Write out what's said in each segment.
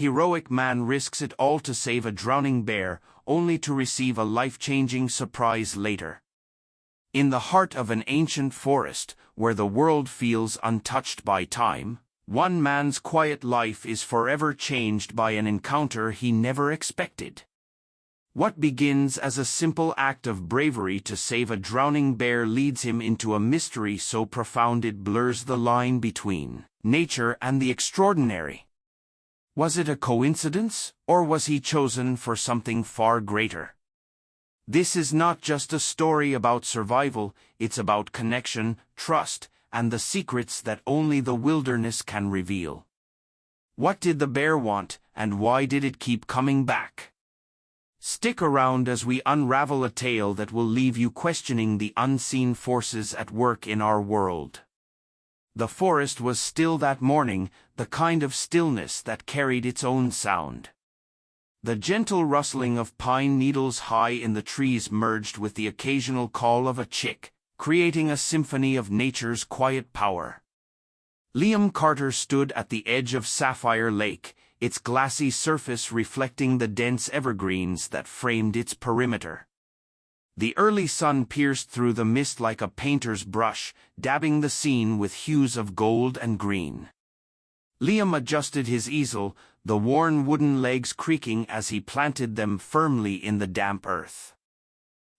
heroic man risks it all to save a drowning bear, only to receive a life-changing surprise later. In the heart of an ancient forest, where the world feels untouched by time, one man's quiet life is forever changed by an encounter he never expected. What begins as a simple act of bravery to save a drowning bear leads him into a mystery so profound it blurs the line between nature and the extraordinary. Was it a coincidence, or was he chosen for something far greater? This is not just a story about survival, it's about connection, trust, and the secrets that only the wilderness can reveal. What did the bear want, and why did it keep coming back? Stick around as we unravel a tale that will leave you questioning the unseen forces at work in our world. The forest was still that morning, the kind of stillness that carried its own sound. The gentle rustling of pine needles high in the trees merged with the occasional call of a chick, creating a symphony of nature's quiet power. Liam Carter stood at the edge of Sapphire Lake, its glassy surface reflecting the dense evergreens that framed its perimeter. The early sun pierced through the mist like a painter's brush, dabbing the scene with hues of gold and green. Liam adjusted his easel, the worn wooden legs creaking as he planted them firmly in the damp earth.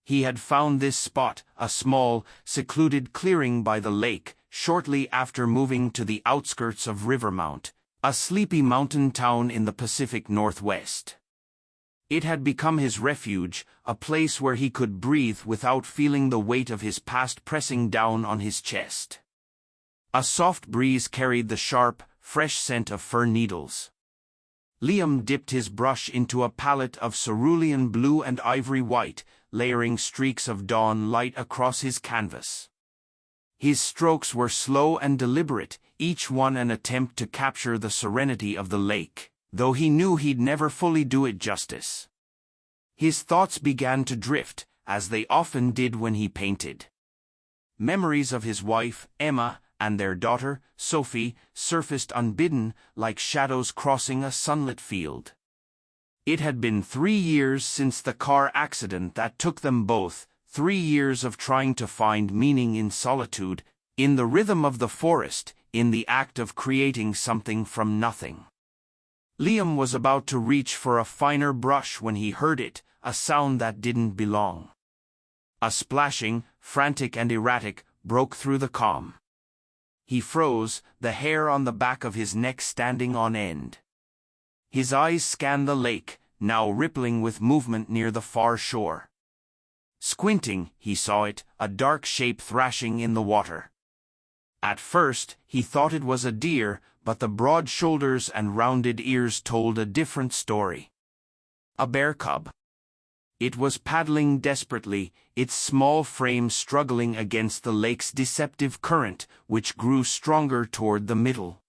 He had found this spot, a small, secluded clearing by the lake, shortly after moving to the outskirts of Rivermount, a sleepy mountain town in the Pacific Northwest. It had become his refuge, a place where he could breathe without feeling the weight of his past pressing down on his chest. A soft breeze carried the sharp, fresh scent of fir needles. Liam dipped his brush into a palette of cerulean blue and ivory white, layering streaks of dawn light across his canvas. His strokes were slow and deliberate, each one an attempt to capture the serenity of the lake, though he knew he'd never fully do it justice. His thoughts began to drift, as they often did when he painted. Memories of his wife, Emma, and their daughter, Sophie, surfaced unbidden, like shadows crossing a sunlit field. It had been 3 years since the car accident that took them both, 3 years of trying to find meaning in solitude, in the rhythm of the forest, in the act of creating something from nothing. Liam was about to reach for a finer brush when he heard it, a sound that didn't belong. A splashing, frantic and erratic, broke through the calm. He froze, the hair on the back of his neck standing on end. His eyes scanned the lake, now rippling with movement near the far shore. Squinting, he saw it, a dark shape thrashing in the water. At first, he thought it was a deer, but the broad shoulders and rounded ears told a different story. A bear cub. It was paddling desperately, its small frame struggling against the lake's deceptive current, which grew stronger toward the middle.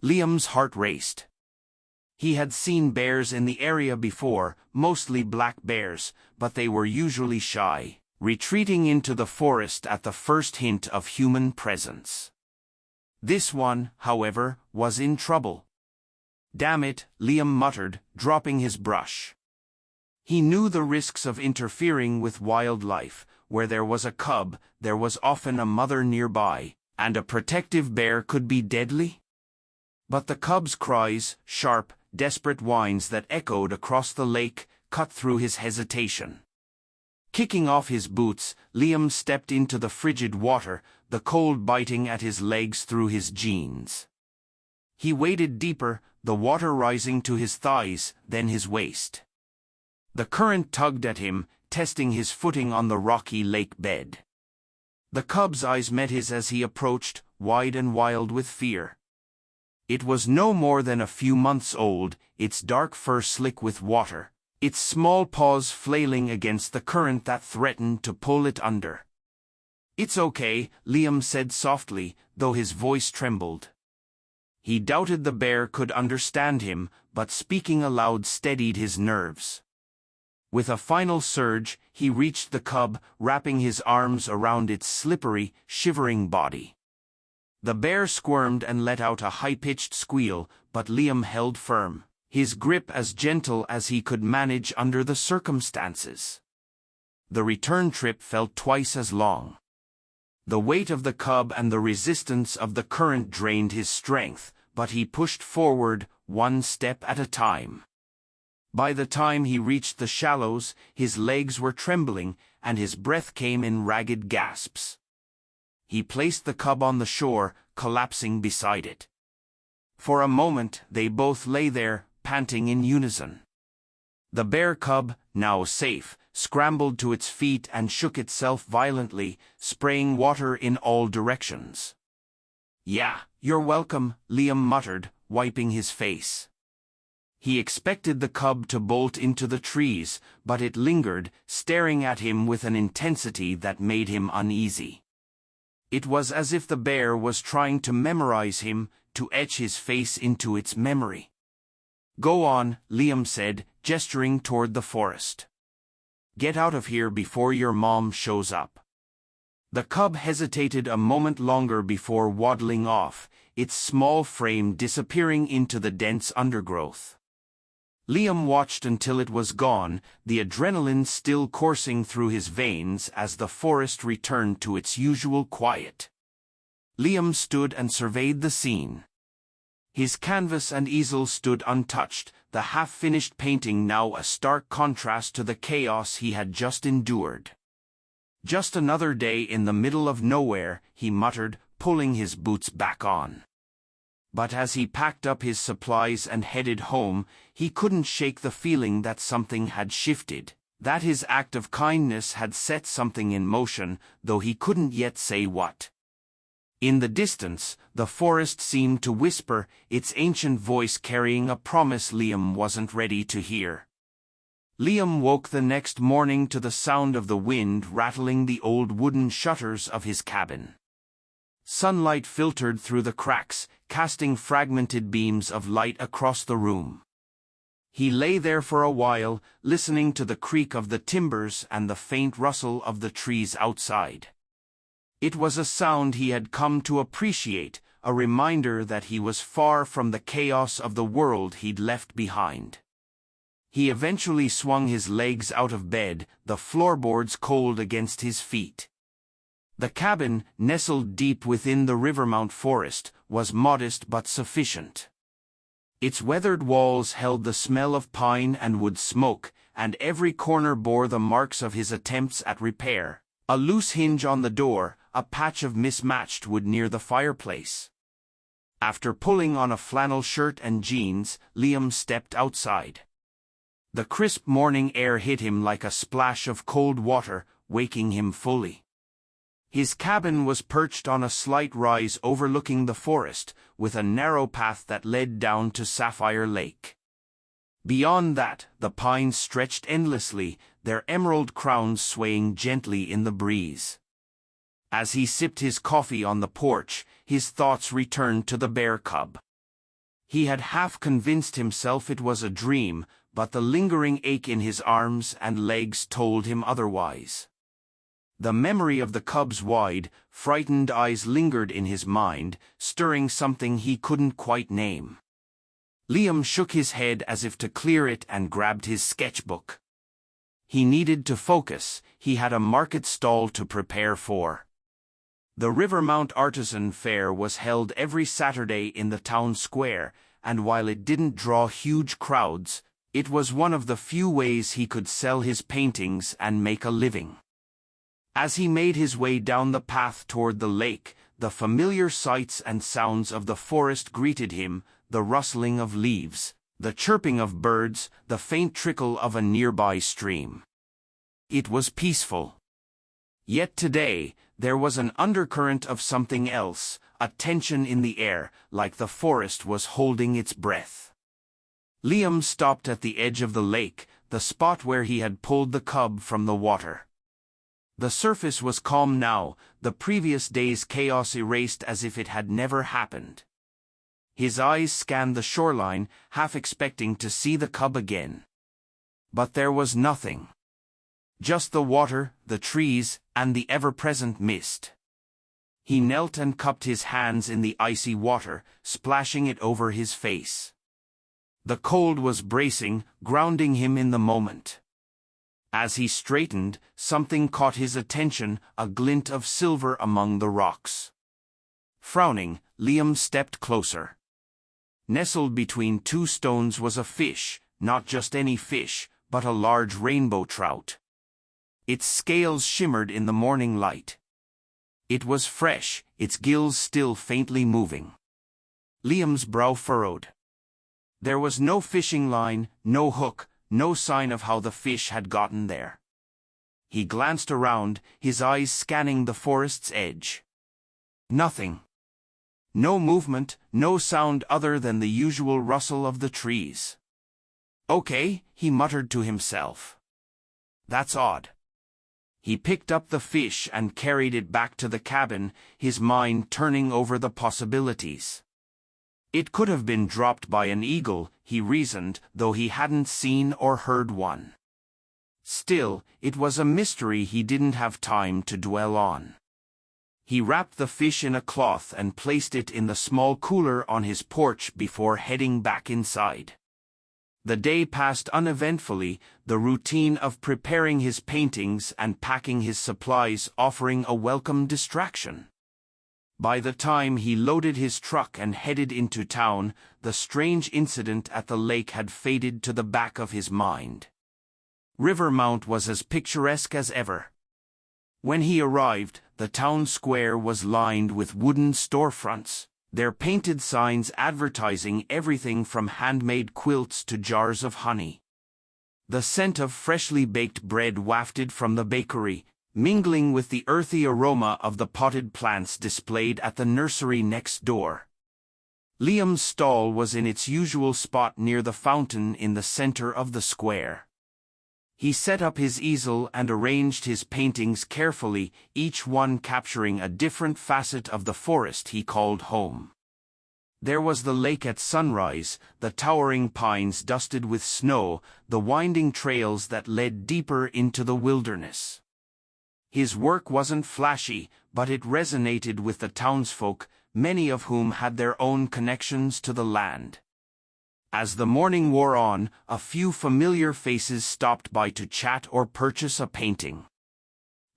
Liam's heart raced. He had seen bears in the area before, mostly black bears, but they were usually shy, retreating into the forest at the first hint of human presence. This one, however, was in trouble. "Damn it," Liam muttered, dropping his brush. He knew the risks of interfering with wildlife. Where there was a cub, there was often a mother nearby, and a protective bear could be deadly. But the cub's cries, sharp, desperate whines that echoed across the lake, cut through his hesitation. Kicking off his boots, Liam stepped into the frigid water, the cold biting at his legs through his jeans. He waded deeper, the water rising to his thighs, then his waist. The current tugged at him, testing his footing on the rocky lake bed. The cub's eyes met his as he approached, wide and wild with fear. It was no more than a few months old, its dark fur slick with water, its small paws flailing against the current that threatened to pull it under. "It's okay," Liam said softly, though his voice trembled. He doubted the bear could understand him, but speaking aloud steadied his nerves. With a final surge, he reached the cub, wrapping his arms around its slippery, shivering body. The bear squirmed and let out a high-pitched squeal, but Liam held firm. his grip as gentle as he could manage under the circumstances. The return trip felt twice as long. The weight of the cub and the resistance of the current drained his strength, but he pushed forward, one step at a time. By the time he reached the shallows, his legs were trembling, and his breath came in ragged gasps. He placed the cub on the shore, collapsing beside it. For a moment they both lay there, panting in unison. The bear cub, now safe, scrambled to its feet and shook itself violently, spraying water in all directions. "Yeah, you're welcome," Liam muttered, wiping his face. He expected the cub to bolt into the trees, but it lingered, staring at him with an intensity that made him uneasy. It was as if the bear was trying to memorize him, to etch his face into its memory. "Go on," Liam said, gesturing toward the forest. "Get out of here before your mom shows up." The cub hesitated a moment longer before waddling off, its small frame disappearing into the dense undergrowth. Liam watched until it was gone, the adrenaline still coursing through his veins as the forest returned to its usual quiet. Liam stood and surveyed the scene. His canvas and easel stood untouched, the half-finished painting now a stark contrast to the chaos he had just endured. "Just another day in the middle of nowhere," he muttered, pulling his boots back on. But as he packed up his supplies and headed home, he couldn't shake the feeling that something had shifted, that his act of kindness had set something in motion, though he couldn't yet say what. In the distance, the forest seemed to whisper, its ancient voice carrying a promise Liam wasn't ready to hear. Liam woke the next morning to the sound of the wind rattling the old wooden shutters of his cabin. Sunlight filtered through the cracks, casting fragmented beams of light across the room. He lay there for a while, listening to the creak of the timbers and the faint rustle of the trees outside. It was a sound he had come to appreciate, a reminder that he was far from the chaos of the world he'd left behind. He eventually swung his legs out of bed, the floorboards cold against his feet. The cabin, nestled deep within the Rivermount forest, was modest but sufficient. Its weathered walls held the smell of pine and wood smoke, and every corner bore the marks of his attempts at repair. A loose hinge on the door, a patch of mismatched wood near the fireplace. After pulling on a flannel shirt and jeans, Liam stepped outside. The crisp morning air hit him like a splash of cold water, waking him fully. His cabin was perched on a slight rise overlooking the forest, with a narrow path that led down to Sapphire Lake. Beyond that, the pines stretched endlessly, their emerald crowns swaying gently in the breeze. As he sipped his coffee on the porch, his thoughts returned to the bear cub. He had half convinced himself it was a dream, but the lingering ache in his arms and legs told him otherwise. The memory of the cub's wide, frightened eyes lingered in his mind, stirring something he couldn't quite name. Liam shook his head as if to clear it and grabbed his sketchbook. He needed to focus, he had a market stall to prepare for. The Rivermount Artisan Fair was held every Saturday in the town square, and while it didn't draw huge crowds, it was one of the few ways he could sell his paintings and make a living. As he made his way down the path toward the lake, the familiar sights and sounds of the forest greeted him, the rustling of leaves, the chirping of birds, the faint trickle of a nearby stream. It was peaceful. Yet today, there was an undercurrent of something else, a tension in the air, like the forest was holding its breath. Liam stopped at the edge of the lake, the spot where he had pulled the cub from the water. The surface was calm now, the previous day's chaos erased as if it had never happened. His eyes scanned the shoreline, half expecting to see the cub again. But there was nothing. Just the water, the trees, and the ever-present mist. He knelt and cupped his hands in the icy water, splashing it over his face. The cold was bracing, grounding him in the moment. As he straightened, something caught his attention, a glint of silver among the rocks. Frowning, Liam stepped closer. Nestled between two stones was a fish, not just any fish, but a large rainbow trout. Its scales shimmered in the morning light. It was fresh, its gills still faintly moving. Liam's brow furrowed. There was no fishing line, no hook, no sign of how the fish had gotten there. He glanced around, his eyes scanning the forest's edge. Nothing. No movement, no sound other than the usual rustle of the trees. Okay, he muttered to himself. That's odd. He picked up the fish and carried it back to the cabin, his mind turning over the possibilities. It could have been dropped by an eagle, he reasoned, though he hadn't seen or heard one. Still, it was a mystery he didn't have time to dwell on. He wrapped the fish in a cloth and placed it in the small cooler on his porch before heading back inside. The day passed uneventfully, the routine of preparing his paintings and packing his supplies offering a welcome distraction. By the time he loaded his truck and headed into town, the strange incident at the lake had faded to the back of his mind. Rivermount was as picturesque as ever. When he arrived, the town square was lined with wooden storefronts, their painted signs advertising everything from handmade quilts to jars of honey. The scent of freshly baked bread wafted from the bakery, mingling with the earthy aroma of the potted plants displayed at the nursery next door. Liam's stall was in its usual spot near the fountain in the center of the square. He set up his easel and arranged his paintings carefully, each one capturing a different facet of the forest he called home. There was the lake at sunrise, the towering pines dusted with snow, the winding trails that led deeper into the wilderness. His work wasn't flashy, but it resonated with the townsfolk, many of whom had their own connections to the land. As the morning wore on, a few familiar faces stopped by to chat or purchase a painting.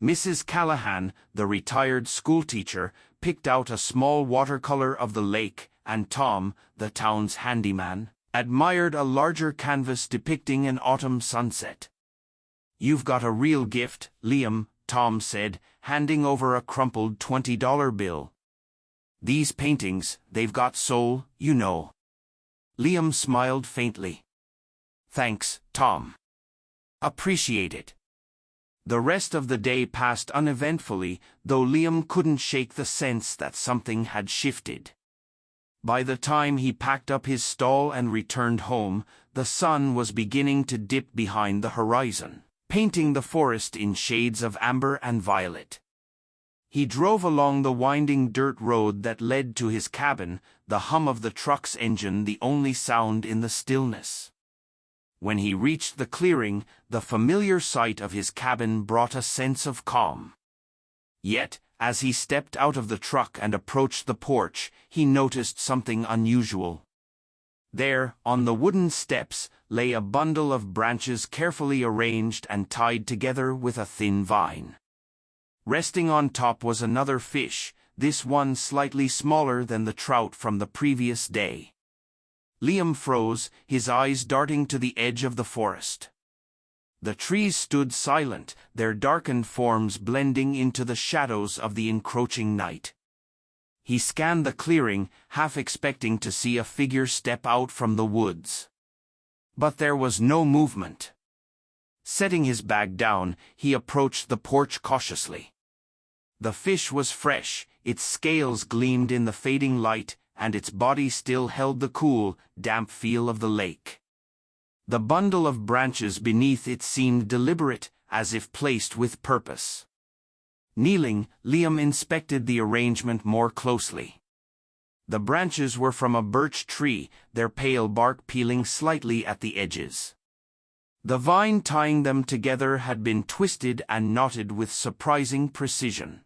Mrs. Callahan, the retired schoolteacher, picked out a small watercolor of the lake, and Tom, the town's handyman, admired a larger canvas depicting an autumn sunset. "You've got a real gift, Liam," Tom said, handing over a crumpled $20 bill. "These paintings, they've got soul, you know." Liam smiled faintly. "Thanks, Tom. Appreciate it." The rest of the day passed uneventfully, though Liam couldn't shake the sense that something had shifted. By the time he packed up his stall and returned home, the sun was beginning to dip behind the horizon, painting the forest in shades of amber and violet. He drove along the winding dirt road that led to his cabin, the hum of the truck's engine the only sound in the stillness. When he reached the clearing, the familiar sight of his cabin brought a sense of calm. Yet, as he stepped out of the truck and approached the porch, he noticed something unusual. There, on the wooden steps, lay a bundle of branches carefully arranged and tied together with a thin vine. Resting on top was another fish, this one slightly smaller than the trout from the previous day. Liam froze, his eyes darting to the edge of the forest. The trees stood silent, their darkened forms blending into the shadows of the encroaching night. He scanned the clearing, half expecting to see a figure step out from the woods. But there was no movement. Setting his bag down, he approached the porch cautiously. The fish was fresh, its scales gleamed in the fading light, and its body still held the cool, damp feel of the lake. The bundle of branches beneath it seemed deliberate, as if placed with purpose. Kneeling, Liam inspected the arrangement more closely. The branches were from a birch tree, their pale bark peeling slightly at the edges. The vine tying them together had been twisted and knotted with surprising precision.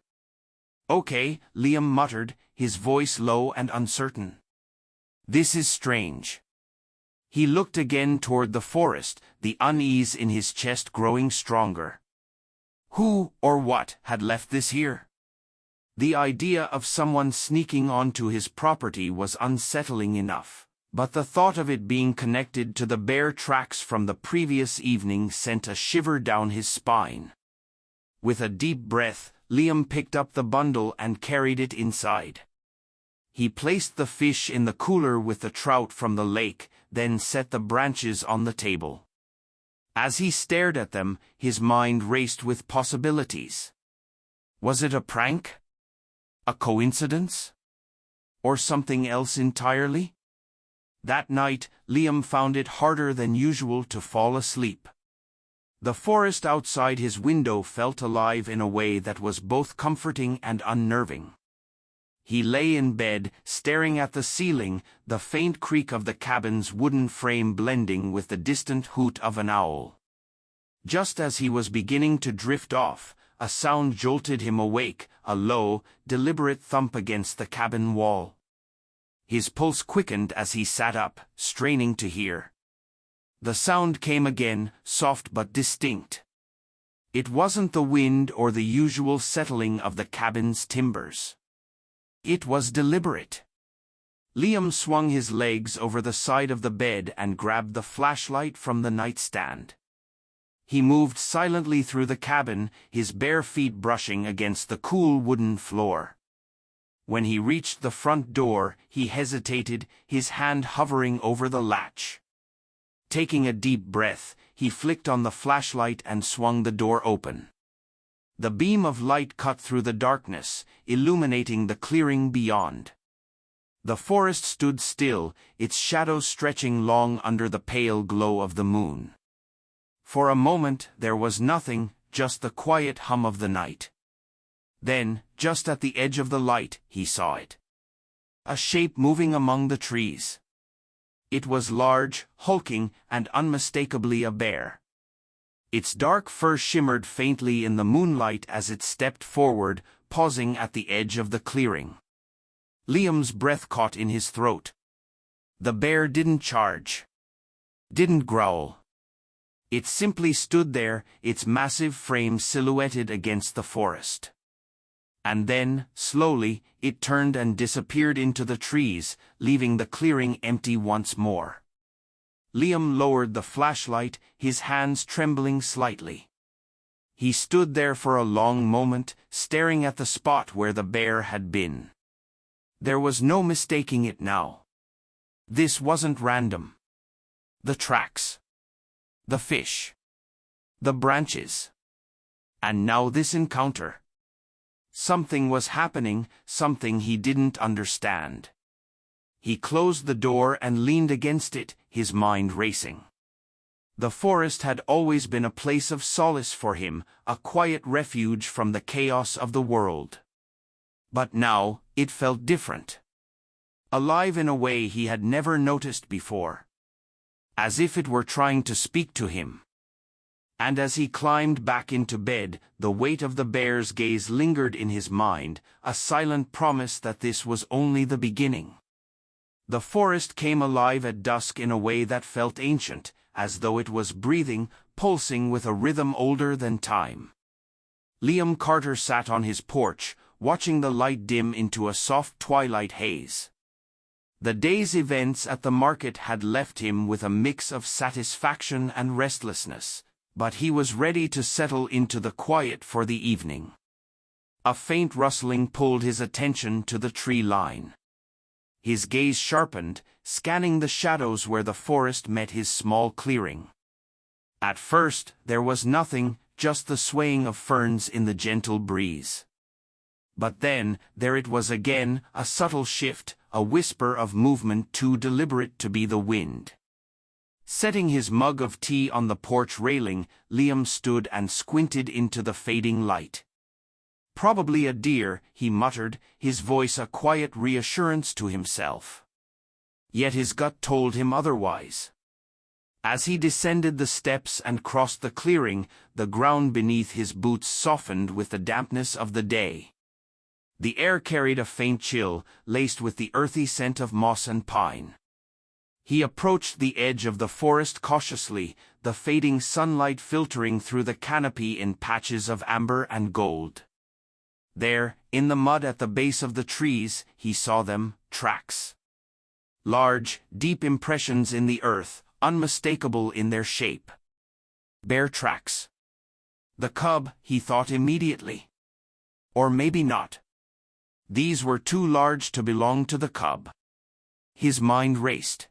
"Okay," Liam muttered, his voice low and uncertain. "This is strange." He looked again toward the forest, the unease in his chest growing stronger. Who, or what, had left this here? The idea of someone sneaking onto his property was unsettling enough, but the thought of it being connected to the bear tracks from the previous evening sent a shiver down his spine. With a deep breath, Liam picked up the bundle and carried it inside. He placed the fish in the cooler with the trout from the lake, then set the branches on the table. As he stared at them, his mind raced with possibilities. Was it a prank? A coincidence? Or something else entirely? That night, Liam found it harder than usual to fall asleep. The forest outside his window felt alive in a way that was both comforting and unnerving. He lay in bed, staring at the ceiling, the faint creak of the cabin's wooden frame blending with the distant hoot of an owl. Just as he was beginning to drift off, a sound jolted him awake, a low, deliberate thump against the cabin wall. His pulse quickened as he sat up, straining to hear. The sound came again, soft but distinct. It wasn't the wind or the usual settling of the cabin's timbers. It was deliberate. Liam swung his legs over the side of the bed and grabbed the flashlight from the nightstand. He moved silently through the cabin, his bare feet brushing against the cool wooden floor. When he reached the front door, he hesitated, his hand hovering over the latch. Taking a deep breath, he flicked on the flashlight and swung the door open. The beam of light cut through the darkness, illuminating the clearing beyond. The forest stood still, its shadows stretching long under the pale glow of the moon. For a moment there was nothing, just the quiet hum of the night. Then, just at the edge of the light, he saw it. A shape moving among the trees. It was large, hulking, and unmistakably a bear. Its dark fur shimmered faintly in the moonlight as it stepped forward, pausing at the edge of the clearing. Liam's breath caught in his throat. The bear didn't charge. Didn't growl. It simply stood there, its massive frame silhouetted against the forest. And then, slowly, it turned and disappeared into the trees, leaving the clearing empty once more. Liam lowered the flashlight, his hands trembling slightly. He stood there for a long moment, staring at the spot where the bear had been. There was no mistaking it now. This wasn't random. The tracks. The fish. The branches. And now this encounter. Something was happening, something he didn't understand. He closed the door and leaned against it, his mind racing. The forest had always been a place of solace for him, a quiet refuge from the chaos of the world. But now, it felt different. Alive in a way he had never noticed before. As if it were trying to speak to him. And as he climbed back into bed, the weight of the bear's gaze lingered in his mind, a silent promise that this was only the beginning. The forest came alive at dusk in a way that felt ancient, as though it was breathing, pulsing with a rhythm older than time. Liam Carter sat on his porch, watching the light dim into a soft twilight haze. The day's events at the market had left him with a mix of satisfaction and restlessness, but he was ready to settle into the quiet for the evening. A faint rustling pulled his attention to the tree line. His gaze sharpened, scanning the shadows where the forest met his small clearing. At first, there was nothing, just the swaying of ferns in the gentle breeze. But then, there it was again, a subtle shift, a whisper of movement too deliberate to be the wind. Setting his mug of tea on the porch railing, Liam stood and squinted into the fading light. Probably a deer, he muttered, his voice a quiet reassurance to himself. Yet his gut told him otherwise. As he descended the steps and crossed the clearing, the ground beneath his boots softened with the dampness of the day. The air carried a faint chill, laced with the earthy scent of moss and pine. He approached the edge of the forest cautiously, the fading sunlight filtering through the canopy in patches of amber and gold. There, in the mud at the base of the trees, he saw them, tracks. Large, deep impressions in the earth, unmistakable in their shape. Bear tracks. The cub, he thought immediately. Or maybe not. These were too large to belong to the cub. His mind raced.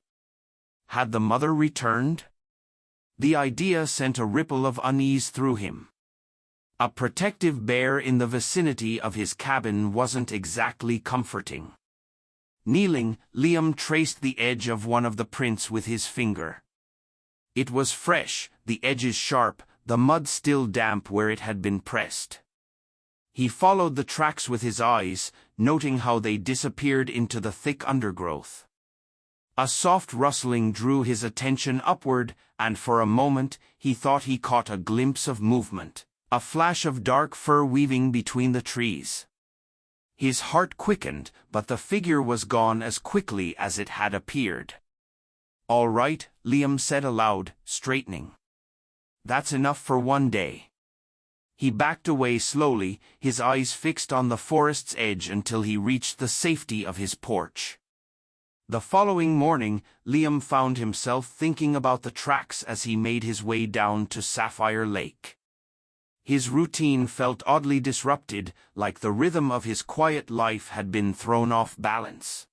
Had the mother returned? The idea sent a ripple of unease through him. A protective bear in the vicinity of his cabin wasn't exactly comforting. Kneeling, Liam traced the edge of one of the prints with his finger. It was fresh, the edges sharp, the mud still damp where it had been pressed. He followed the tracks with his eyes, noting how they disappeared into the thick undergrowth. A soft rustling drew his attention upward, and for a moment he thought he caught a glimpse of movement, a flash of dark fur weaving between the trees. His heart quickened, but the figure was gone as quickly as it had appeared. "All right," Liam said aloud, straightening. "That's enough for one day." He backed away slowly, his eyes fixed on the forest's edge until he reached the safety of his porch. The following morning, Liam found himself thinking about the tracks as he made his way down to Sapphire Lake. His routine felt oddly disrupted, like the rhythm of his quiet life had been thrown off balance.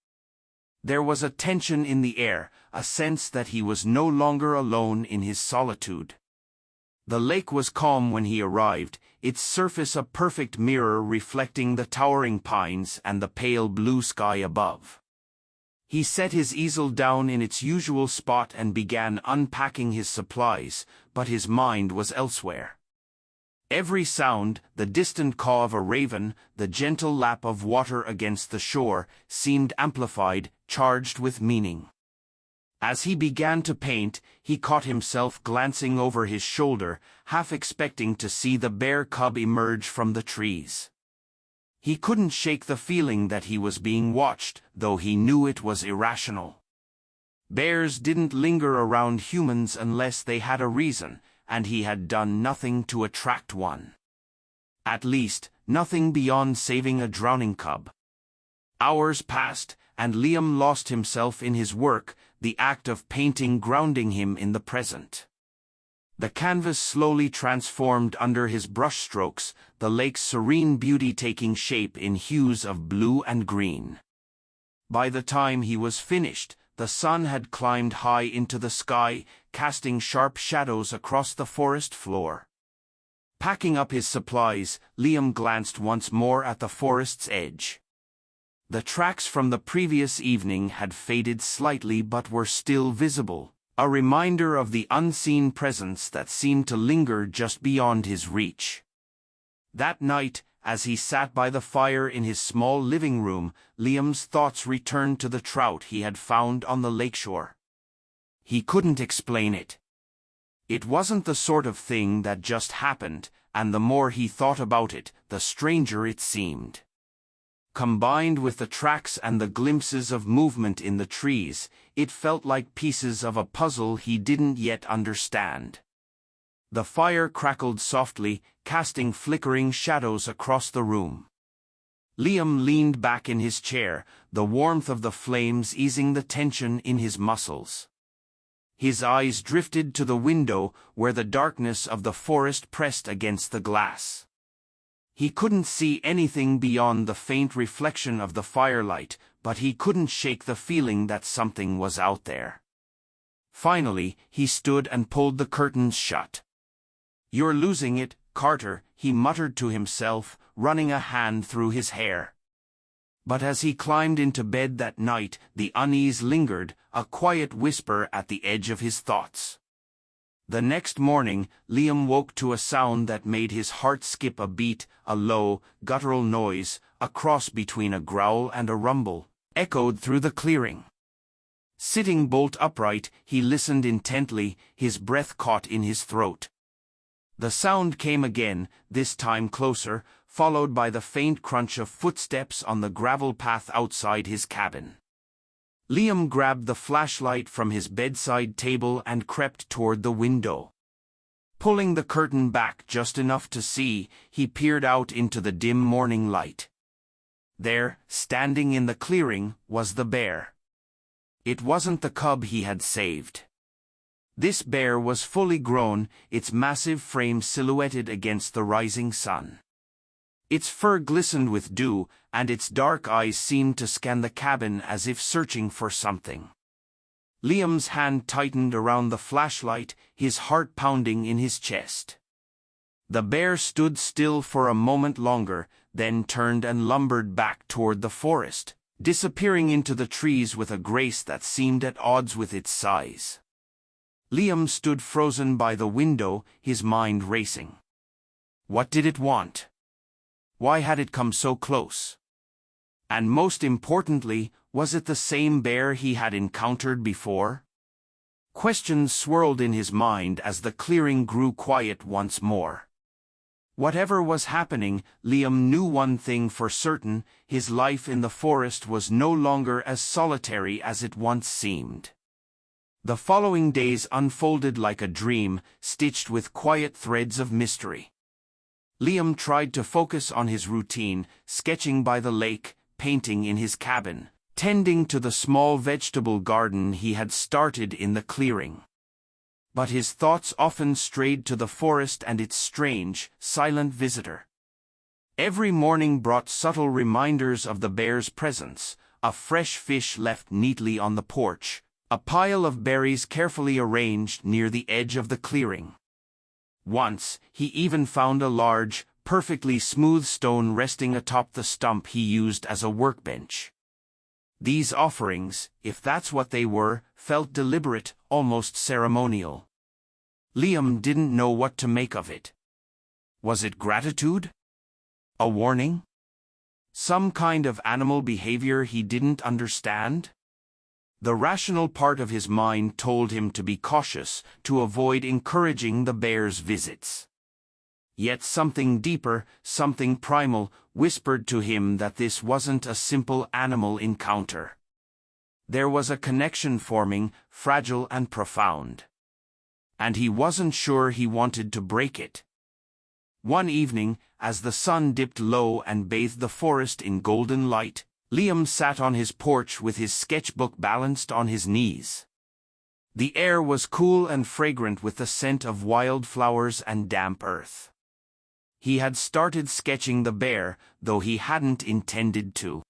There was a tension in the air, a sense that he was no longer alone in his solitude. The lake was calm when he arrived, its surface a perfect mirror reflecting the towering pines and the pale blue sky above. He set his easel down in its usual spot and began unpacking his supplies, but his mind was elsewhere. Every sound, the distant caw of a raven, the gentle lap of water against the shore, seemed amplified, charged with meaning. As he began to paint, he caught himself glancing over his shoulder, half expecting to see the bear cub emerge from the trees. He couldn't shake the feeling that he was being watched, though he knew it was irrational. Bears didn't linger around humans unless they had a reason, and he had done nothing to attract one. At least, nothing beyond saving a drowning cub. Hours passed, and Liam lost himself in his work, the act of painting grounding him in the present. The canvas slowly transformed under his brushstrokes, the lake's serene beauty taking shape in hues of blue and green. By the time he was finished, the sun had climbed high into the sky, casting sharp shadows across the forest floor. Packing up his supplies, Liam glanced once more at the forest's edge. The tracks from the previous evening had faded slightly but were still visible, a reminder of the unseen presence that seemed to linger just beyond his reach. That night, as he sat by the fire in his small living room, Liam's thoughts returned to the trout he had found on the lakeshore. He couldn't explain it. It wasn't the sort of thing that just happened, and the more he thought about it, the stranger it seemed. Combined with the tracks and the glimpses of movement in the trees, it felt like pieces of a puzzle he didn't yet understand. The fire crackled softly, casting flickering shadows across the room. Liam leaned back in his chair, the warmth of the flames easing the tension in his muscles. His eyes drifted to the window, where the darkness of the forest pressed against the glass. He couldn't see anything beyond the faint reflection of the firelight, but he couldn't shake the feeling that something was out there. Finally, he stood and pulled the curtains shut. "You're losing it, Carter," he muttered to himself, running a hand through his hair. But as he climbed into bed that night, the unease lingered, a quiet whisper at the edge of his thoughts. The next morning, Liam woke to a sound that made his heart skip a beat, a low, guttural noise, a cross between a growl and a rumble, echoed through the clearing. Sitting bolt upright, he listened intently, his breath caught in his throat. The sound came again, this time closer, followed by the faint crunch of footsteps on the gravel path outside his cabin. Liam grabbed the flashlight from his bedside table and crept toward the window. Pulling the curtain back just enough to see, he peered out into the dim morning light. There, standing in the clearing, was the bear. It wasn't the cub he had saved. This bear was fully grown, its massive frame silhouetted against the rising sun. Its fur glistened with dew, and its dark eyes seemed to scan the cabin as if searching for something. Liam's hand tightened around the flashlight, his heart pounding in his chest. The bear stood still for a moment longer, then turned and lumbered back toward the forest, disappearing into the trees with a grace that seemed at odds with its size. Liam stood frozen by the window, his mind racing. What did it want? Why had it come so close? And most importantly, was it the same bear he had encountered before? Questions swirled in his mind as the clearing grew quiet once more. Whatever was happening, Liam knew one thing for certain: his life in the forest was no longer as solitary as it once seemed. The following days unfolded like a dream, stitched with quiet threads of mystery. Liam tried to focus on his routine, sketching by the lake, painting in his cabin, tending to the small vegetable garden he had started in the clearing. But his thoughts often strayed to the forest and its strange, silent visitor. Every morning brought subtle reminders of the bear's presence: a fresh fish left neatly on the porch, a pile of berries carefully arranged near the edge of the clearing. Once, he even found a large, perfectly smooth stone resting atop the stump he used as a workbench. These offerings, if that's what they were, felt deliberate, almost ceremonial. Liam didn't know what to make of it. Was it gratitude? A warning? Some kind of animal behavior he didn't understand? The rational part of his mind told him to be cautious, to avoid encouraging the bear's visits. Yet something deeper, something primal, whispered to him that this wasn't a simple animal encounter. There was a connection forming, fragile and profound. And he wasn't sure he wanted to break it. One evening, as the sun dipped low and bathed the forest in golden light, Liam sat on his porch with his sketchbook balanced on his knees. The air was cool and fragrant with the scent of wildflowers and damp earth. He had started sketching the bear, though he hadn't intended to.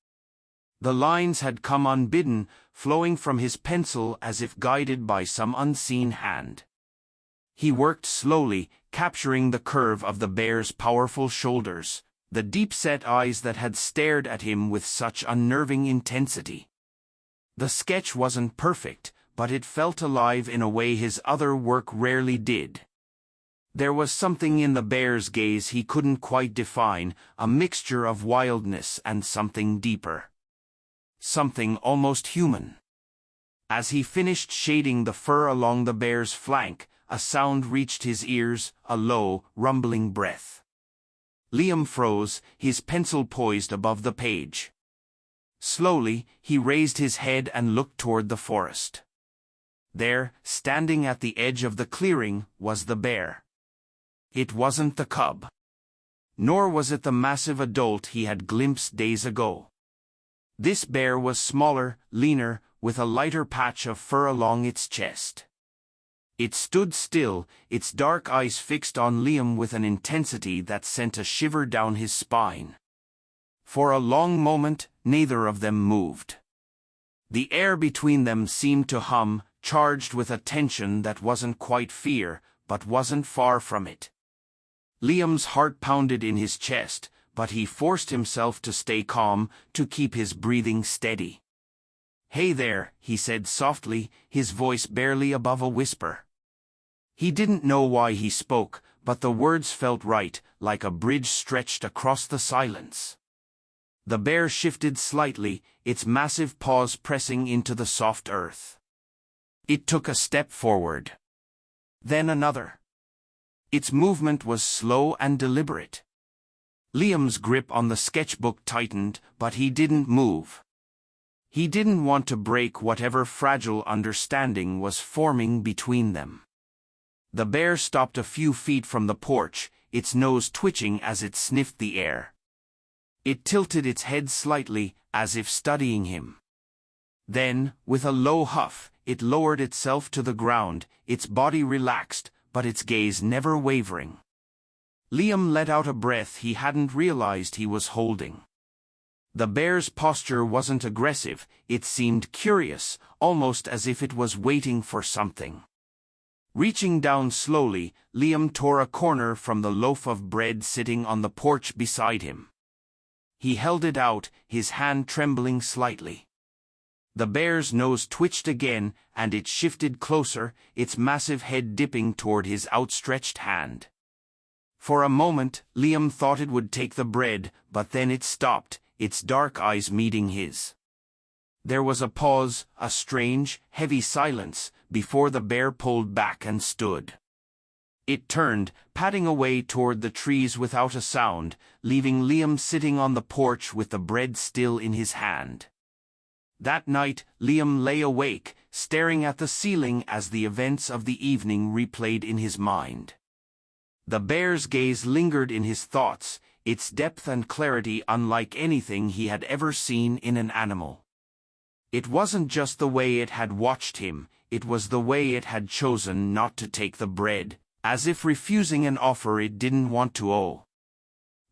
The lines had come unbidden, flowing from his pencil as if guided by some unseen hand. He worked slowly, capturing the curve of the bear's powerful shoulders, the deep-set eyes that had stared at him with such unnerving intensity. The sketch wasn't perfect, but it felt alive in a way his other work rarely did. There was something in the bear's gaze he couldn't quite define, a mixture of wildness and something deeper. Something almost human. As he finished shading the fur along the bear's flank, a sound reached his ears, a low, rumbling breath. Liam froze, his pencil poised above the page. Slowly, he raised his head and looked toward the forest. There, standing at the edge of the clearing, was the bear. It wasn't the cub. Nor was it the massive adult he had glimpsed days ago. This bear was smaller, leaner, with a lighter patch of fur along its chest. It stood still, its dark eyes fixed on Liam with an intensity that sent a shiver down his spine. For a long moment, neither of them moved. The air between them seemed to hum, charged with a tension that wasn't quite fear, but wasn't far from it. Liam's heart pounded in his chest, but he forced himself to stay calm, to keep his breathing steady. "Hey there," he said softly, his voice barely above a whisper. He didn't know why he spoke, but the words felt right, like a bridge stretched across the silence. The bear shifted slightly, its massive paws pressing into the soft earth. It took a step forward. Then another. Its movement was slow and deliberate. Liam's grip on the sketchbook tightened, but he didn't move. He didn't want to break whatever fragile understanding was forming between them. The bear stopped a few feet from the porch, its nose twitching as it sniffed the air. It tilted its head slightly, as if studying him. Then, with a low huff, it lowered itself to the ground, its body relaxed, but its gaze never wavering. Liam let out a breath he hadn't realized he was holding. The bear's posture wasn't aggressive, it seemed curious, almost as if it was waiting for something. Reaching down slowly, Liam tore a corner from the loaf of bread sitting on the porch beside him. He held it out, his hand trembling slightly. The bear's nose twitched again, and it shifted closer, its massive head dipping toward his outstretched hand. For a moment, Liam thought it would take the bread, but then it stopped, its dark eyes meeting his. There was a pause, a strange, heavy silence, before the bear pulled back and stood. It turned, padding away toward the trees without a sound, leaving Liam sitting on the porch with the bread still in his hand. That night, Liam lay awake, staring at the ceiling as the events of the evening replayed in his mind. The bear's gaze lingered in his thoughts, its depth and clarity unlike anything he had ever seen in an animal. It wasn't just the way it had watched him, it was the way it had chosen not to take the bread, as if refusing an offer it didn't want to owe.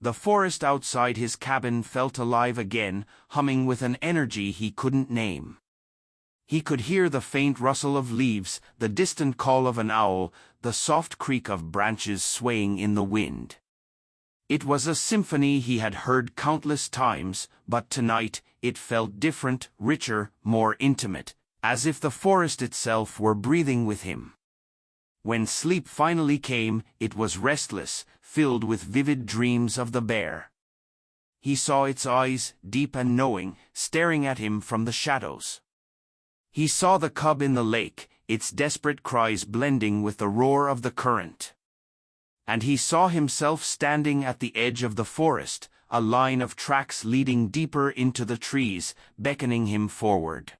The forest outside his cabin felt alive again, humming with an energy he couldn't name. He could hear the faint rustle of leaves, the distant call of an owl, the soft creak of branches swaying in the wind. It was a symphony he had heard countless times, but tonight it felt different, richer, more intimate, as if the forest itself were breathing with him. When sleep finally came, it was restless, filled with vivid dreams of the bear. He saw its eyes, deep and knowing, staring at him from the shadows. He saw the cub in the lake, its desperate cries blending with the roar of the current. And he saw himself standing at the edge of the forest, a line of tracks leading deeper into the trees, beckoning him forward.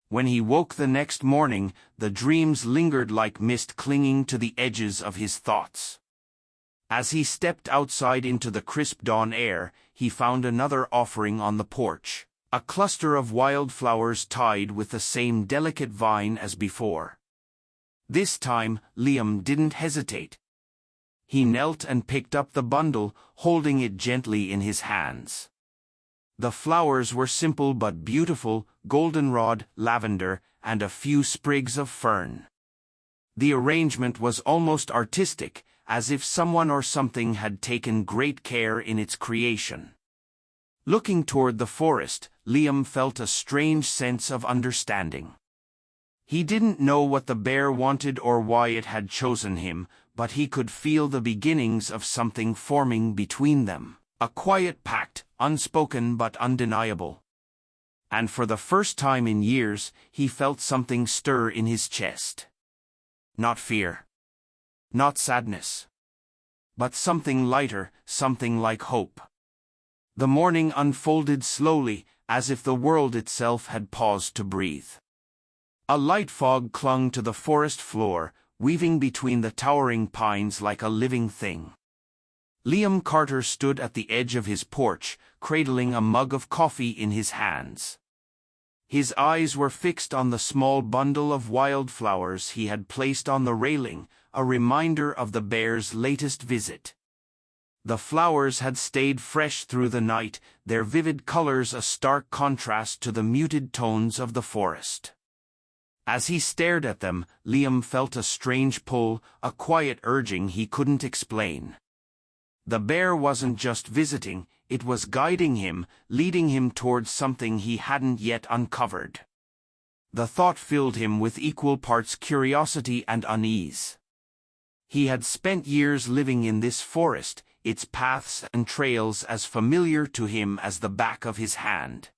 When he woke the next morning, the dreams lingered like mist clinging to the edges of his thoughts. As he stepped outside into the crisp dawn air, he found another offering on the porch, a cluster of wildflowers tied with the same delicate vine as before. This time, Liam didn't hesitate. He knelt and picked up the bundle, holding it gently in his hands. The flowers were simple but beautiful, goldenrod, lavender, and a few sprigs of fern. The arrangement was almost artistic, as if someone or something had taken great care in its creation. Looking toward the forest, Liam felt a strange sense of understanding. He didn't know what the bear wanted or why it had chosen him, but he could feel the beginnings of something forming between them, a quiet pact, unspoken but undeniable. And for the first time in years, he felt something stir in his chest. Not fear. Not sadness. But something lighter, something like hope. The morning unfolded slowly, as if the world itself had paused to breathe. A light fog clung to the forest floor, weaving between the towering pines like a living thing. Liam Carter stood at the edge of his porch, cradling a mug of coffee in his hands. His eyes were fixed on the small bundle of wildflowers he had placed on the railing, a reminder of the bear's latest visit. The flowers had stayed fresh through the night, their vivid colors a stark contrast to the muted tones of the forest. As he stared at them, Liam felt a strange pull, a quiet urging he couldn't explain. The bear wasn't just visiting, it was guiding him, leading him towards something he hadn't yet uncovered. The thought filled him with equal parts curiosity and unease. He had spent years living in this forest, its paths and trails as familiar to him as the back of his hand.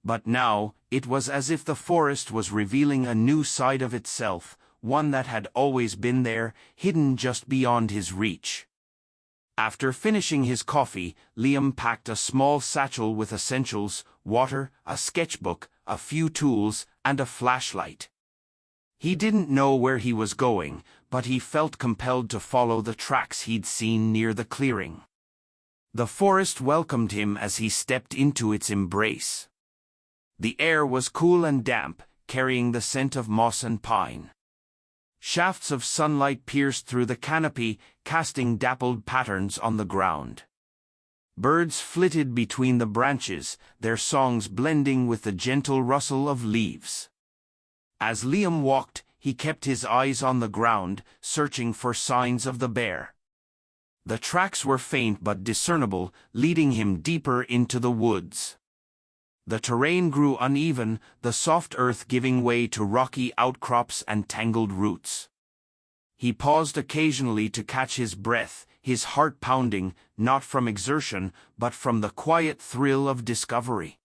But now, it was as if the forest was revealing a new side of itself, one that had always been there, hidden just beyond his reach. After finishing his coffee, Liam packed a small satchel with essentials, water, a sketchbook, a few tools, and a flashlight. He didn't know where he was going, but he felt compelled to follow the tracks he'd seen near the clearing. The forest welcomed him as he stepped into its embrace. The air was cool and damp, carrying the scent of moss and pine. Shafts of sunlight pierced through the canopy, casting dappled patterns on the ground. Birds flitted between the branches, their songs blending with the gentle rustle of leaves. As Liam walked, he kept his eyes on the ground, searching for signs of the bear. The tracks were faint but discernible, leading him deeper into the woods. The terrain grew uneven, the soft earth giving way to rocky outcrops and tangled roots. He paused occasionally to catch his breath, his heart pounding, not from exertion, but from the quiet thrill of discovery.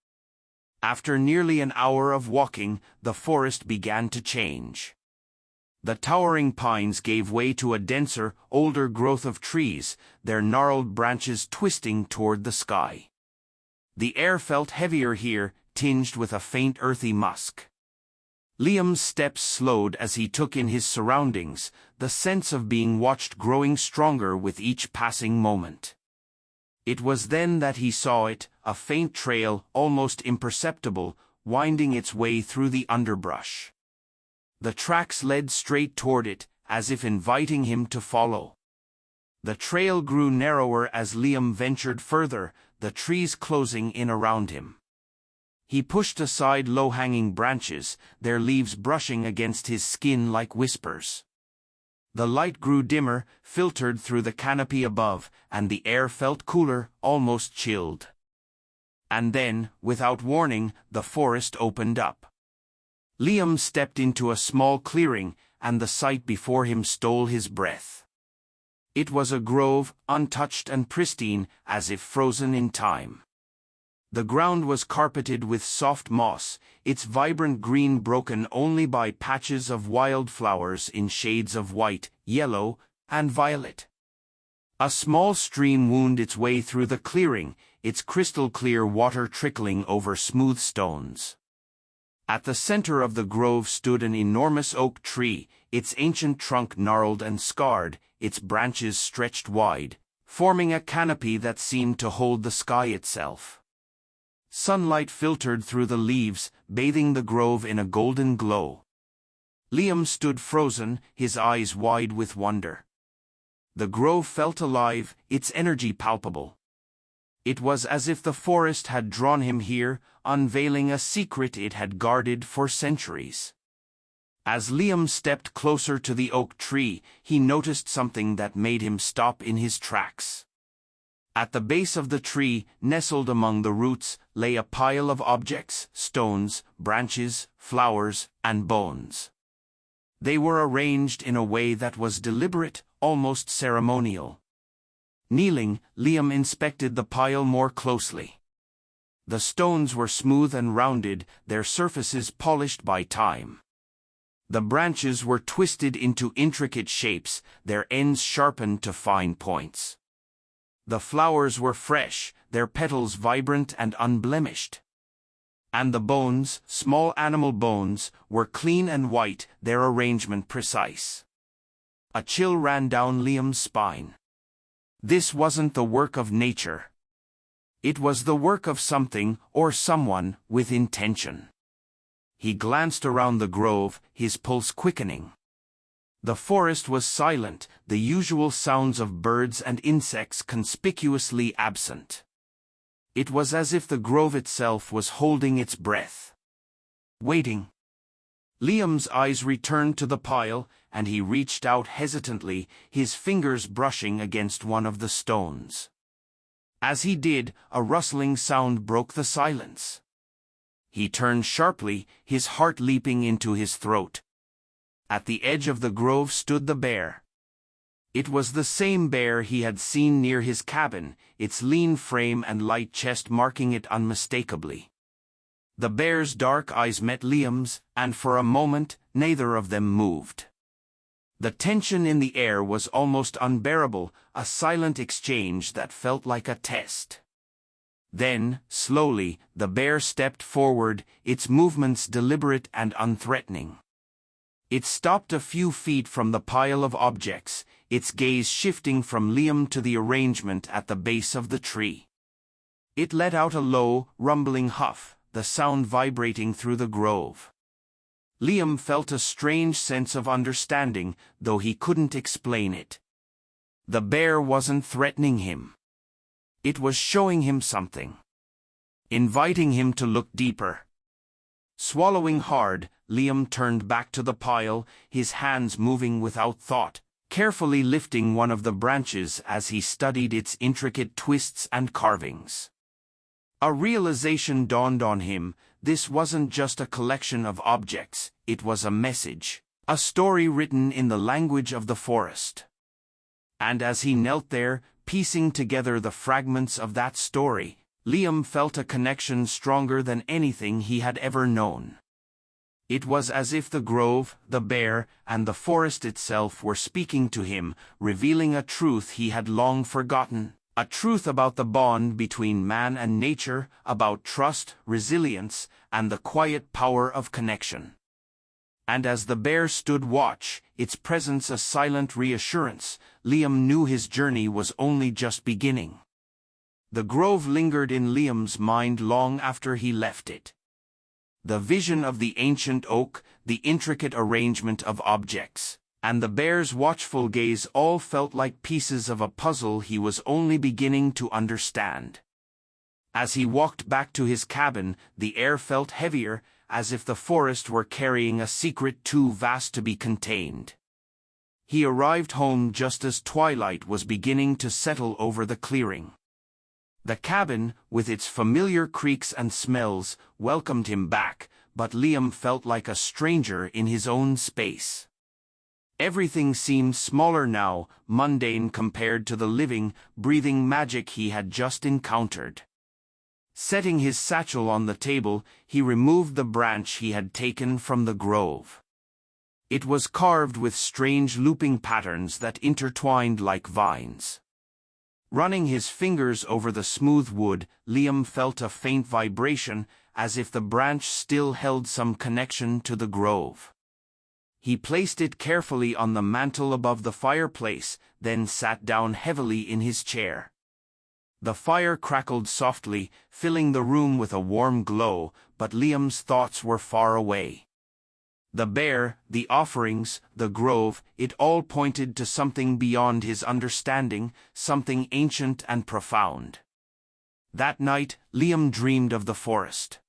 After nearly an hour of walking, the forest began to change. The towering pines gave way to a denser, older growth of trees, their gnarled branches twisting toward the sky. The air felt heavier here, tinged with a faint earthy musk. Liam's steps slowed as he took in his surroundings, the sense of being watched growing stronger with each passing moment. It was then that he saw it, a faint trail, almost imperceptible, winding its way through the underbrush. The tracks led straight toward it, as if inviting him to follow. The trail grew narrower as Liam ventured further, the trees closing in around him. He pushed aside low-hanging branches, their leaves brushing against his skin like whispers. The light grew dimmer, filtered through the canopy above, and the air felt cooler, almost chilled. And then, without warning, the forest opened up. Liam stepped into a small clearing, and the sight before him stole his breath. It was a grove, untouched and pristine, as if frozen in time. The ground was carpeted with soft moss, its vibrant green broken only by patches of wildflowers in shades of white, yellow, and violet. A small stream wound its way through the clearing, its crystal-clear water trickling over smooth stones. At the center of the grove stood an enormous oak tree, its ancient trunk gnarled and scarred, its branches stretched wide, forming a canopy that seemed to hold the sky itself. Sunlight filtered through the leaves, bathing the grove in a golden glow. Liam stood frozen, his eyes wide with wonder. The grove felt alive, its energy palpable. It was as if the forest had drawn him here, unveiling a secret it had guarded for centuries. As Liam stepped closer to the oak tree, he noticed something that made him stop in his tracks. At the base of the tree, nestled among the roots, lay a pile of objects, stones, branches, flowers, and bones. They were arranged in a way that was deliberate, almost ceremonial. Kneeling, Liam inspected the pile more closely. The stones were smooth and rounded, their surfaces polished by time. The branches were twisted into intricate shapes, their ends sharpened to fine points. The flowers were fresh, their petals vibrant and unblemished. And the bones, small animal bones, were clean and white, their arrangement precise. A chill ran down Liam's spine. This wasn't the work of nature. It was the work of something, or someone, with intention. He glanced around the grove, his pulse quickening. The forest was silent, the usual sounds of birds and insects conspicuously absent. It was as if the grove itself was holding its breath. Waiting. Liam's eyes returned to the pile, and he reached out hesitantly, his fingers brushing against one of the stones. As he did, a rustling sound broke the silence. He turned sharply, his heart leaping into his throat. At the edge of the grove stood the bear. It was the same bear he had seen near his cabin, its lean frame and light chest marking it unmistakably. The bear's dark eyes met Liam's, and for a moment, neither of them moved. The tension in the air was almost unbearable, a silent exchange that felt like a test. Then, slowly, the bear stepped forward, its movements deliberate and unthreatening. It stopped a few feet from the pile of objects, its gaze shifting from Liam to the arrangement at the base of the tree. It let out a low, rumbling huff, the sound vibrating through the grove. Liam felt a strange sense of understanding, though he couldn't explain it. The bear wasn't threatening him. It was showing him something. Inviting him to look deeper. Swallowing hard, Liam turned back to the pile, his hands moving without thought, carefully lifting one of the branches as he studied its intricate twists and carvings. A realization dawned on him. This wasn't just a collection of objects, it was a message, a story written in the language of the forest. And as he knelt there, piecing together the fragments of that story, Liam felt a connection stronger than anything he had ever known. It was as if the grove, the bear, and the forest itself were speaking to him, revealing a truth he had long forgotten, a truth about the bond between man and nature, about trust, resilience, and the quiet power of connection. And as the bear stood watch, its presence a silent reassurance, Liam knew his journey was only just beginning. The grove lingered in Liam's mind long after he left it. The vision of the ancient oak, the intricate arrangement of objects, and the bear's watchful gaze all felt like pieces of a puzzle he was only beginning to understand. As he walked back to his cabin, the air felt heavier, as if the forest were carrying a secret too vast to be contained. He arrived home just as twilight was beginning to settle over the clearing. The cabin, with its familiar creaks and smells, welcomed him back, but Liam felt like a stranger in his own space. Everything seemed smaller now, mundane compared to the living, breathing magic he had just encountered. Setting his satchel on the table, he removed the branch he had taken from the grove. It was carved with strange looping patterns that intertwined like vines. Running his fingers over the smooth wood, Liam felt a faint vibration, as if the branch still held some connection to the grove. He placed it carefully on the mantel above the fireplace, then sat down heavily in his chair. The fire crackled softly, filling the room with a warm glow, but Liam's thoughts were far away. The bear, the offerings, the grove, it all pointed to something beyond his understanding, something ancient and profound. That night, Liam dreamed of the forest.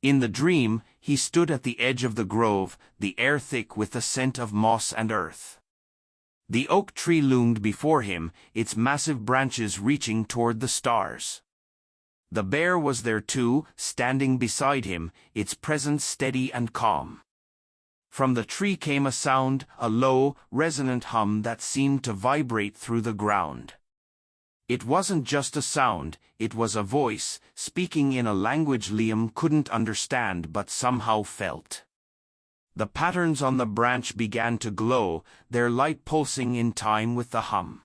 In the dream, he stood at the edge of the grove, the air thick with the scent of moss and earth. The oak tree loomed before him, its massive branches reaching toward the stars. The bear was there too, standing beside him, its presence steady and calm. From the tree came a sound, a low, resonant hum that seemed to vibrate through the ground. It wasn't just a sound, it was a voice, speaking in a language Liam couldn't understand but somehow felt. The patterns on the branch began to glow, their light pulsing in time with the hum.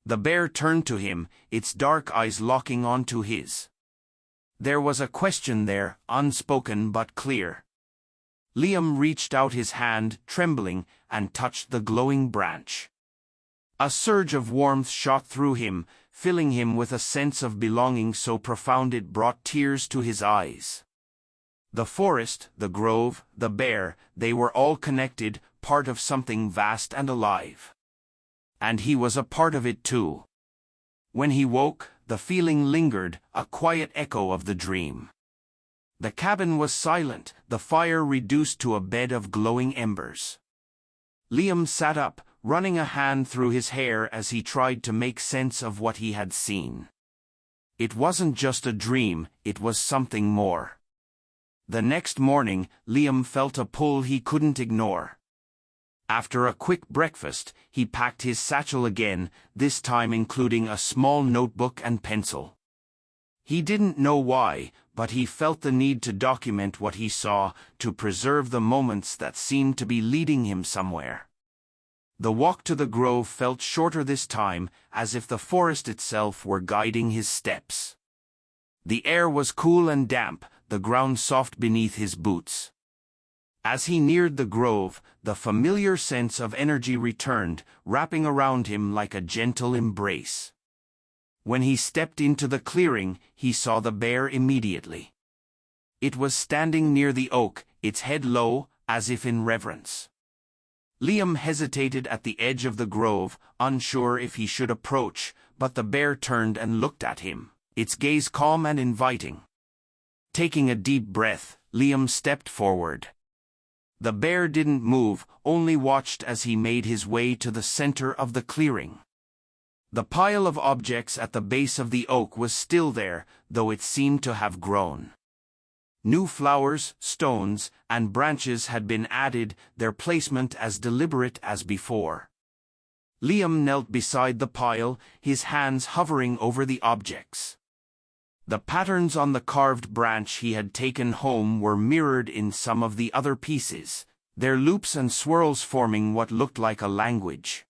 The bear turned to him, its dark eyes locking onto his. There was a question there, unspoken but clear. Liam reached out his hand, trembling, and touched the glowing branch. A surge of warmth shot through him, filling him with a sense of belonging so profound it brought tears to his eyes. The forest, the grove, the bear, they were all connected, part of something vast and alive. And he was a part of it too. When he woke, the feeling lingered, a quiet echo of the dream. The cabin was silent, the fire reduced to a bed of glowing embers. Liam sat up, running a hand through his hair as he tried to make sense of what he had seen. It wasn't just a dream, it was something more. The next morning, Liam felt a pull he couldn't ignore. After a quick breakfast, he packed his satchel again, this time including a small notebook and pencil. He didn't know why, but he felt the need to document what he saw, to preserve the moments that seemed to be leading him somewhere. The walk to the grove felt shorter this time, as if the forest itself were guiding his steps. The air was cool and damp, the ground soft beneath his boots. As he neared the grove, the familiar sense of energy returned, wrapping around him like a gentle embrace. When he stepped into the clearing, he saw the bear immediately. It was standing near the oak, its head low, as if in reverence. Liam hesitated at the edge of the grove, unsure if he should approach, but the bear turned and looked at him, its gaze calm and inviting. Taking a deep breath, Liam stepped forward. The bear didn't move, only watched as he made his way to the center of the clearing. The pile of objects at the base of the oak was still there, though it seemed to have grown. New flowers, stones, and branches had been added, their placement as deliberate as before. Liam knelt beside the pile, his hands hovering over the objects. The patterns on the carved branch he had taken home were mirrored in some of the other pieces, their loops and swirls forming what looked like a language.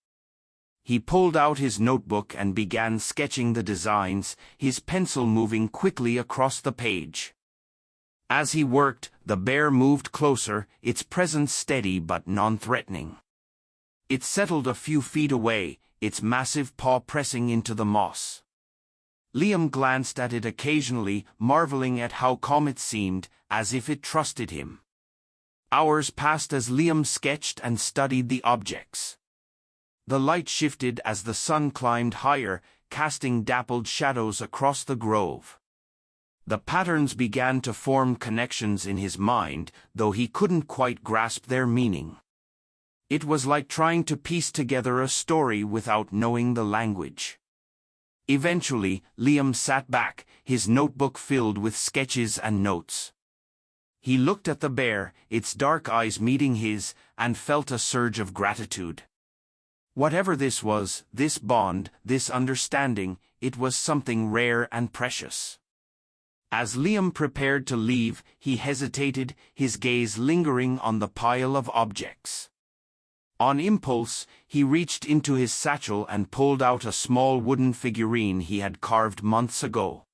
He pulled out his notebook and began sketching the designs, his pencil moving quickly across the page. As he worked, the bear moved closer, its presence steady but non-threatening. It settled a few feet away, its massive paw pressing into the moss. Liam glanced at it occasionally, marveling at how calm it seemed, as if it trusted him. Hours passed as Liam sketched and studied the objects. The light shifted as the sun climbed higher, casting dappled shadows across the grove. The patterns began to form connections in his mind, though he couldn't quite grasp their meaning. It was like trying to piece together a story without knowing the language. Eventually, Liam sat back, his notebook filled with sketches and notes. He looked at the bear, its dark eyes meeting his, and felt a surge of gratitude. Whatever this was, this bond, this understanding, it was something rare and precious. As Liam prepared to leave, he hesitated, his gaze lingering on the pile of objects. On impulse, he reached into his satchel and pulled out a small wooden figurine he had carved months ago.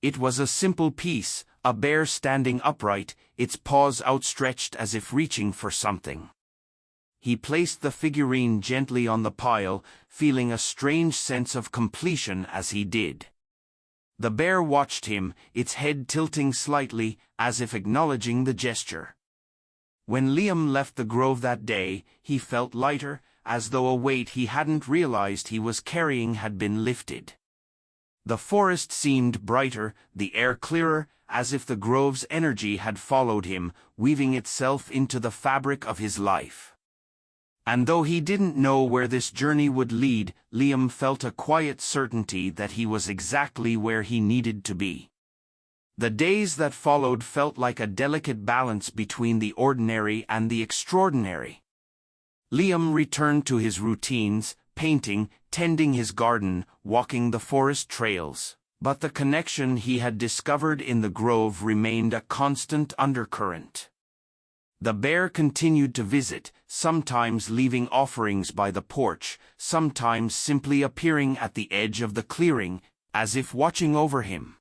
It was a simple piece, a bear standing upright, its paws outstretched as if reaching for something. He placed the figurine gently on the pile, feeling a strange sense of completion as he did. The bear watched him, its head tilting slightly, as if acknowledging the gesture. When Liam left the grove that day, he felt lighter, as though a weight he hadn't realized he was carrying had been lifted. The forest seemed brighter, the air clearer, as if the grove's energy had followed him, weaving itself into the fabric of his life. And though he didn't know where this journey would lead, Liam felt a quiet certainty that he was exactly where he needed to be. The days that followed felt like a delicate balance between the ordinary and the extraordinary. Liam returned to his routines, painting, tending his garden, walking the forest trails, but the connection he had discovered in the grove remained a constant undercurrent. The bear continued to visit, sometimes leaving offerings by the porch, sometimes simply appearing at the edge of the clearing, as if watching over him.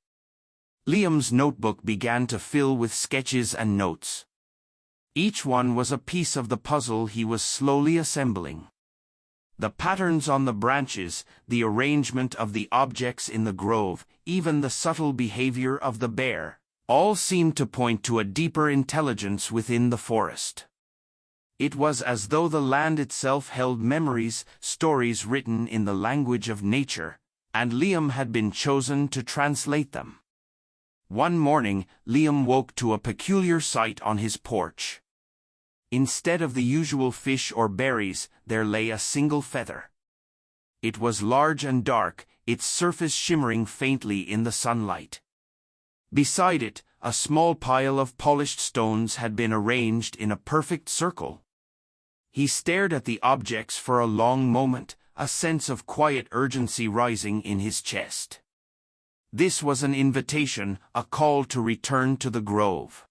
Liam's notebook began to fill with sketches and notes. Each one was a piece of the puzzle he was slowly assembling. The patterns on the branches, the arrangement of the objects in the grove, even the subtle behavior of the bear, all seemed to point to a deeper intelligence within the forest. It was as though the land itself held memories, stories written in the language of nature, and Liam had been chosen to translate them. One morning, Liam woke to a peculiar sight on his porch. Instead of the usual fish or berries, there lay a single feather. It was large and dark, its surface shimmering faintly in the sunlight. Beside it, a small pile of polished stones had been arranged in a perfect circle. He stared at the objects for a long moment, a sense of quiet urgency rising in his chest. This was an invitation, a call to return to the grove.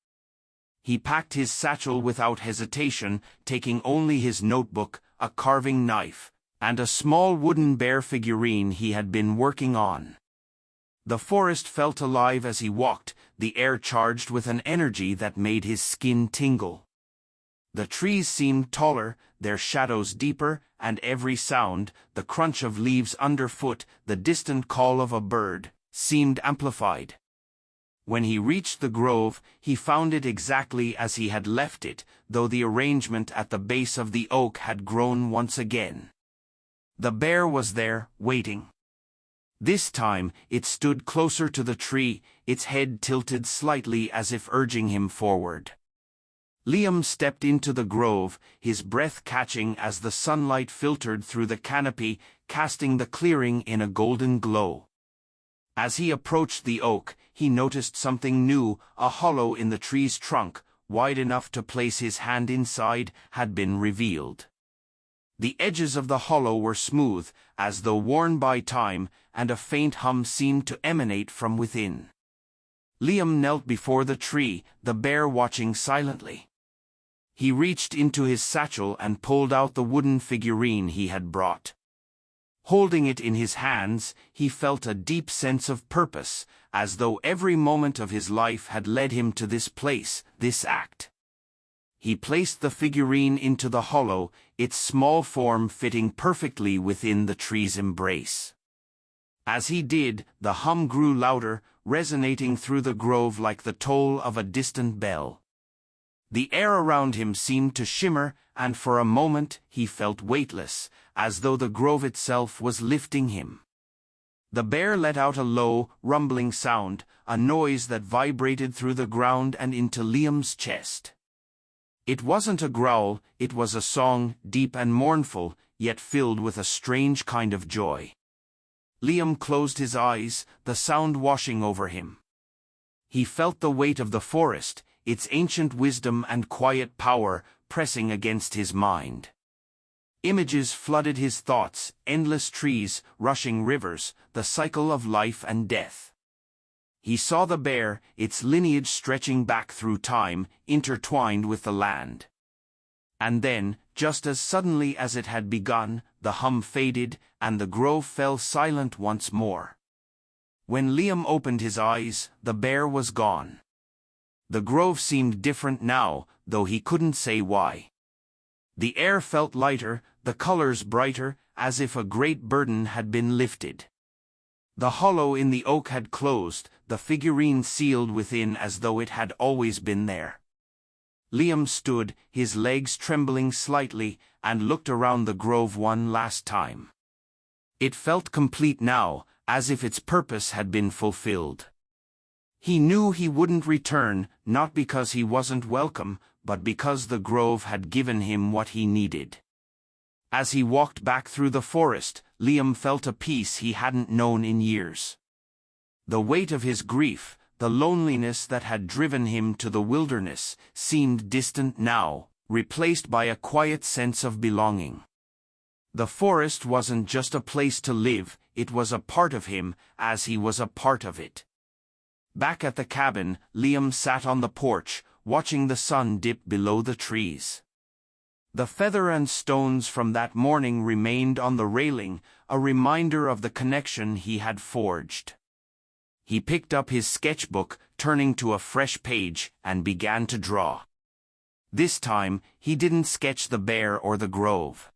He packed his satchel without hesitation, taking only his notebook, a carving knife, and a small wooden bear figurine he had been working on. The forest felt alive as he walked, the air charged with an energy that made his skin tingle. The trees seemed taller, their shadows deeper, and every sound, the crunch of leaves underfoot, the distant call of a bird, seemed amplified. When he reached the grove, he found it exactly as he had left it, though the arrangement at the base of the oak had grown once again. The bear was there, waiting. This time, it stood closer to the tree, its head tilted slightly as if urging him forward. Liam stepped into the grove, his breath catching as the sunlight filtered through the canopy, casting the clearing in a golden glow. As he approached the oak, he noticed something new. A hollow in the tree's trunk, wide enough to place his hand inside, had been revealed. The edges of the hollow were smooth, as though worn by time, and a faint hum seemed to emanate from within. Liam knelt before the tree, the bear watching silently. He reached into his satchel and pulled out the wooden figurine he had brought. Holding it in his hands, he felt a deep sense of purpose, as though every moment of his life had led him to this place, this act. He placed the figurine into the hollow, its small form fitting perfectly within the tree's embrace. As he did, the hum grew louder, resonating through the grove like the toll of a distant bell. The air around him seemed to shimmer, and for a moment he felt weightless, as though the grove itself was lifting him. The bear let out a low, rumbling sound, a noise that vibrated through the ground and into Liam's chest. It wasn't a growl, it was a song, deep and mournful, yet filled with a strange kind of joy. Liam closed his eyes, the sound washing over him. He felt the weight of the forest, its ancient wisdom and quiet power, pressing against his mind. Images flooded his thoughts, endless trees, rushing rivers, the cycle of life and death. He saw the bear, its lineage stretching back through time, intertwined with the land. And then, just as suddenly as it had begun, the hum faded, and the grove fell silent once more. When Liam opened his eyes, the bear was gone. The grove seemed different now, though he couldn't say why. The air felt lighter, the colors brighter, as if a great burden had been lifted. The hollow in the oak had closed, the figurine sealed within as though it had always been there. Liam stood, his legs trembling slightly, and looked around the grove one last time. It felt complete now, as if its purpose had been fulfilled. He knew he wouldn't return, not because he wasn't welcome, but because the grove had given him what he needed. As he walked back through the forest, Liam felt a peace he hadn't known in years. The weight of his grief, the loneliness that had driven him to the wilderness, seemed distant now, replaced by a quiet sense of belonging. The forest wasn't just a place to live, it was a part of him, as he was a part of it. Back at the cabin, Liam sat on the porch, watching the sun dip below the trees. The feather and stones from that morning remained on the railing, a reminder of the connection he had forged. He picked up his sketchbook, turning to a fresh page, and began to draw. This time, he didn't sketch the bear or the grove.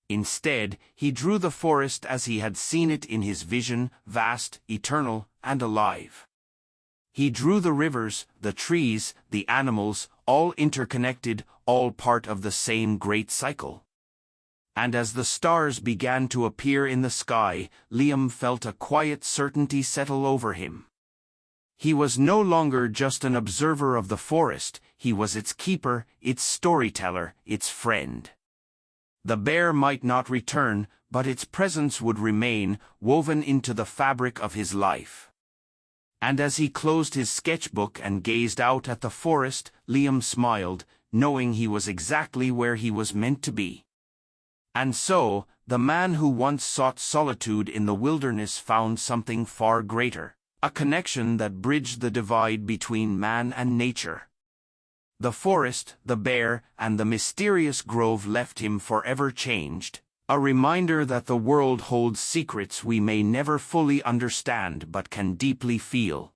Instead, he drew the forest as he had seen it in his vision, vast, eternal, and alive. He drew the rivers, the trees, the animals, all interconnected, all part of the same great cycle. And as the stars began to appear in the sky, Liam felt a quiet certainty settle over him. He was no longer just an observer of the forest, he was its keeper, its storyteller, its friend. The bear might not return, but its presence would remain, woven into the fabric of his life. And as he closed his sketchbook and gazed out at the forest, Liam smiled, knowing he was exactly where he was meant to be. And so, the man who once sought solitude in the wilderness found something far greater, a connection that bridged the divide between man and nature. The forest, the bear, and the mysterious grove left him forever changed, A reminder that the world holds secrets we may never fully understand but can deeply feel.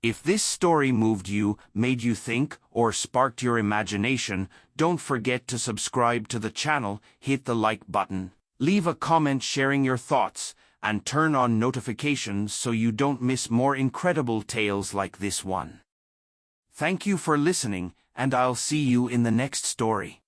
If this story moved you, made you think, or sparked your imagination, don't forget to subscribe to the channel, hit the like button, leave a comment sharing your thoughts, and turn on notifications so you don't miss more incredible tales like this one. Thank you for listening, and I'll see you in the next story.